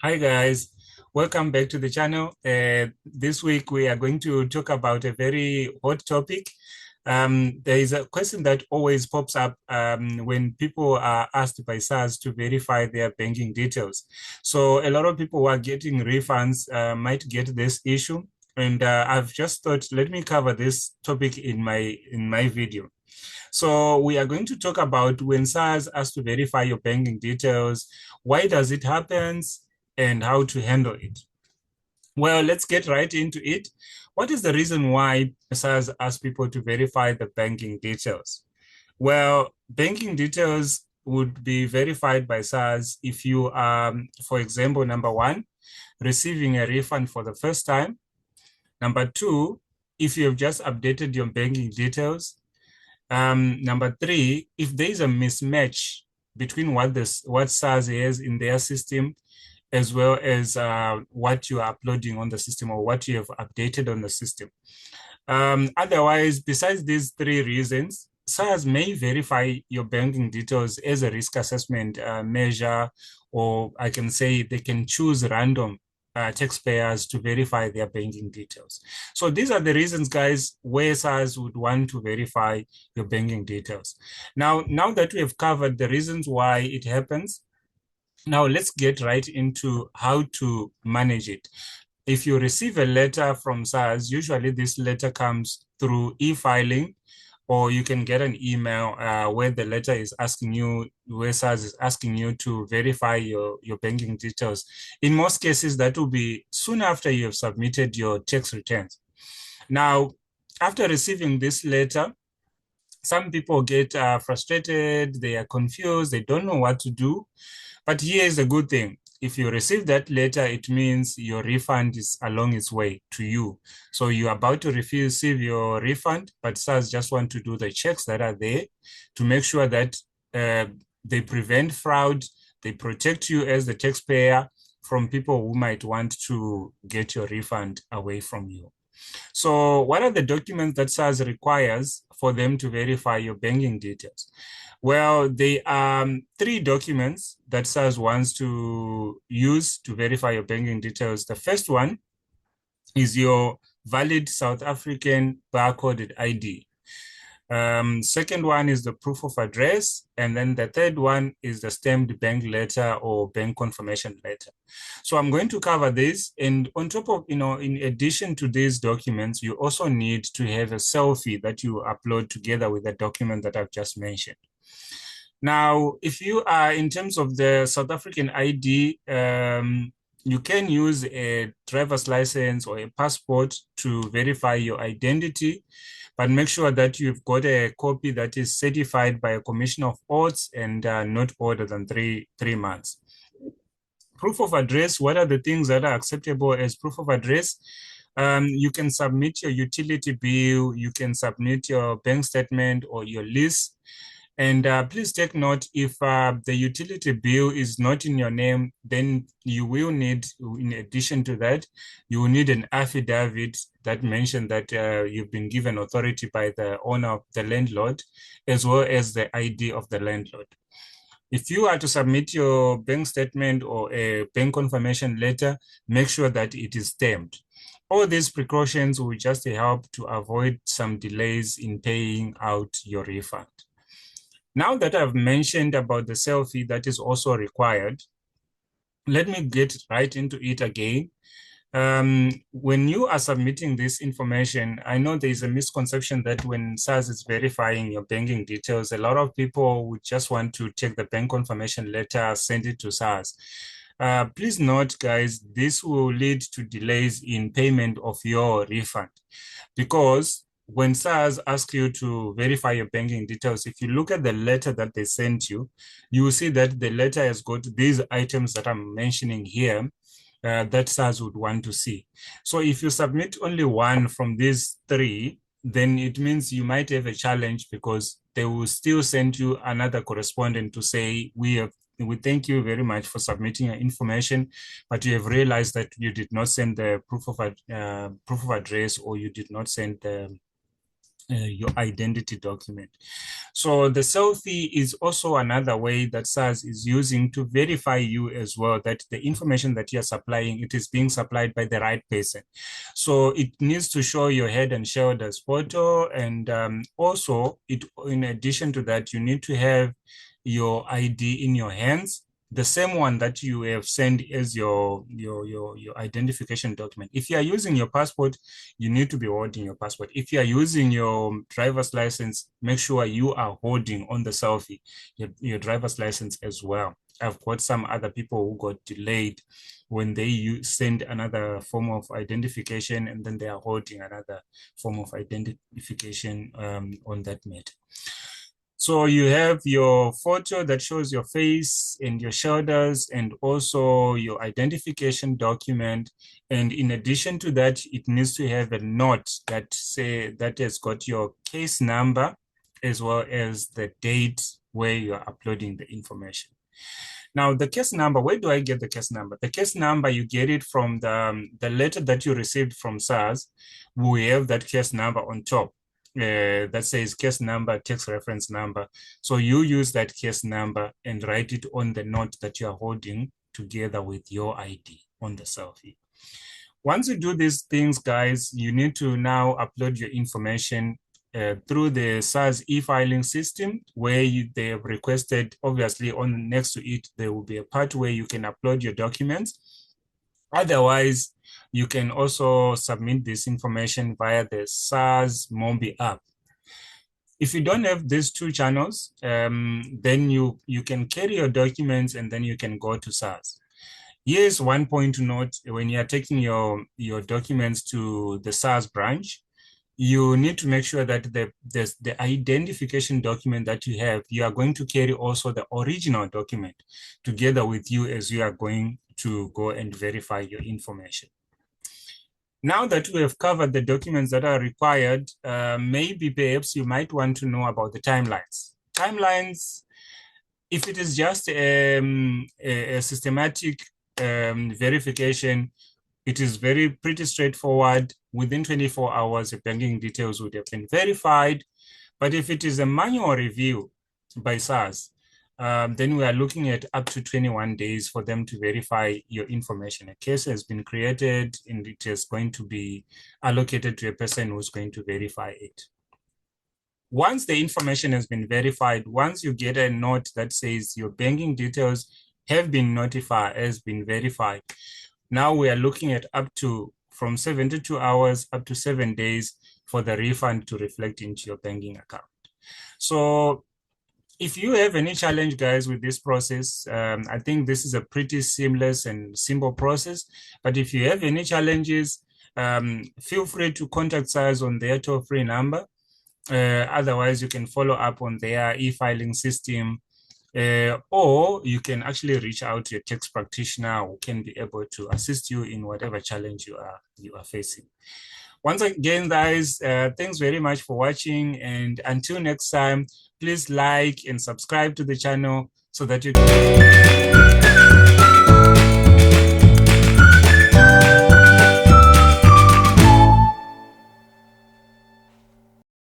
Hi guys, welcome back to the channel. This week we are going to talk about a very hot topic. There is a question that always pops up when people are asked by SARS to verify their banking details. So a lot of people who are getting refunds might get this issue, and I've just thought let me cover this topic in my video. So we are going to talk about when SARS asks to verify your banking details, why does it happen, and how to handle it. Well, let's get right into it. What is the reason why SARS asks people to verify the banking details? Well, banking details would be verified by SARS if you are, for example, number one, receiving a refund for the first time. Number two, if you have just updated your banking details. Number three, if there is a mismatch between what SARS has in their system as well as what you are uploading on the system or what you have updated on the system. Otherwise, besides these three reasons, SARS may verify your banking details as a risk assessment measure, or I can say they can choose random taxpayers to verify their banking details. So these are the reasons, guys, where SARS would want to verify your banking details. Now that we have covered the reasons why it happens, now let's get right into how to manage it. If you receive a letter from SARS, usually this letter comes through eFiling, or you can get an email where the letter is asking you, where SARS is asking you to verify your banking details. In most cases, that will be soon after you have submitted your tax returns. Now, after receiving this letter, some people get frustrated, they are confused, they don't know what to do. But here is a good thing. If you receive that letter, it means your refund is along its way to you. So you're about to receive your refund, but SARS just want to do the checks that are there to make sure that they prevent fraud, they protect you as the taxpayer from people who might want to get your refund away from you. So what are the documents that SARS requires for them to verify your banking details? Well, there are three documents that SARS wants to use to verify your banking details. The first one is your valid South African barcoded ID. Second one is the proof of address. And then the third one is the stamped bank letter or bank confirmation letter. So I'm going to cover this. And on top of, in addition to these documents, you also need to have a selfie that you upload together with the document that I've just mentioned. Now, if you are in terms of the South African ID, you can use a driver's license or a passport to verify your identity, but make sure that you've got a copy that is certified by a commission of audits and not older than three months. Proof of address, what are the things that are acceptable as proof of address? You can submit your utility bill, you can submit your bank statement or your lease. And please take note, if the utility bill is not in your name, then you will need, in addition to that, you will need an affidavit that mentions that you've been given authority by the owner of the landlord, as well as the ID of the landlord. If you are to submit your bank statement or a bank confirmation letter, make sure that it is stamped. All these precautions will just help to avoid some delays in paying out your refund. Now that I've mentioned about the selfie that is also required, let me get right into it again. When you are submitting this information, I know there's a misconception that when SARS is verifying your banking details, a lot of people would just want to take the bank confirmation letter, send it to SARS. Please note, guys, this will lead to delays in payment of your refund, because when SARS asks you to verify your banking details, if you look at the letter that they sent you, you will see that the letter has got these items that I'm mentioning here that SARS would want to see. So if you submit only one from these three, then it means you might have a challenge, because they will still send you another correspondent to say, we thank you very much for submitting your information, but you have realized that you did not send the proof of address, or you did not send your identity document. So the selfie is also another way that SARS is using to verify you as well, that the information that you're supplying, it is being supplied by the right person. So it needs to show your head and shoulders photo. And also, in addition to that, you need to have your ID in your hands, the same one that you have sent as your identification document. If you are using your passport, you need to be holding your passport. If you are using your driver's license, make sure you are holding on the selfie your driver's license as well. I've got some other people who got delayed when they send another form of identification, and then they are holding another form of identification on that matter. So you have your photo that shows your face and your shoulders, and also your identification document. And in addition to that, it needs to have a note that has got your case number as well as the date where you're uploading the information. Now, the case number, where do I get the case number? The case number, you get it from the letter that you received from SARS. We have that case number on top. That says case number, tax reference number. So you use that case number and write it on the note that you are holding together with your ID on the selfie. Once you do these things, guys, you need to now upload your information through the SARS eFiling system, where they have requested, obviously, on next to it, there will be a part where you can upload your documents. Otherwise, you can also submit this information via the SARS Mobi app. If you don't have these two channels, then you can carry your documents and then you can go to SARS. Here's one point to note: when you are taking your documents to the SARS branch, you need to make sure that the identification document that you have, you are going to carry also the original document together with you as you are going to go and verify your information. Now that we have covered the documents that are required, maybe perhaps you might want to know about the timelines. Timelines, if it is just a systematic verification, it is pretty straightforward. Within 24 hours, the banking details would have been verified. But if it is a manual review by SARS, then we are looking at up to 21 days for them to verify your information. A case has been created and it is going to be allocated to a person who's going to verify it. Once the information has been verified, once you get a note that says your banking details have been verified, now we are looking at up to from 72 hours up to 7 days for the refund to reflect into your banking account. So if you have any challenge, guys, with this process, I think this is a pretty seamless and simple process. But if you have any challenges, feel free to contact SARS on their toll-free number. Otherwise, you can follow up on their e-filing system, or you can actually reach out to a tax practitioner who can be able to assist you in whatever challenge you are facing. Once again, guys, thanks very much for watching, and until next time, please like and subscribe to the channel so that you can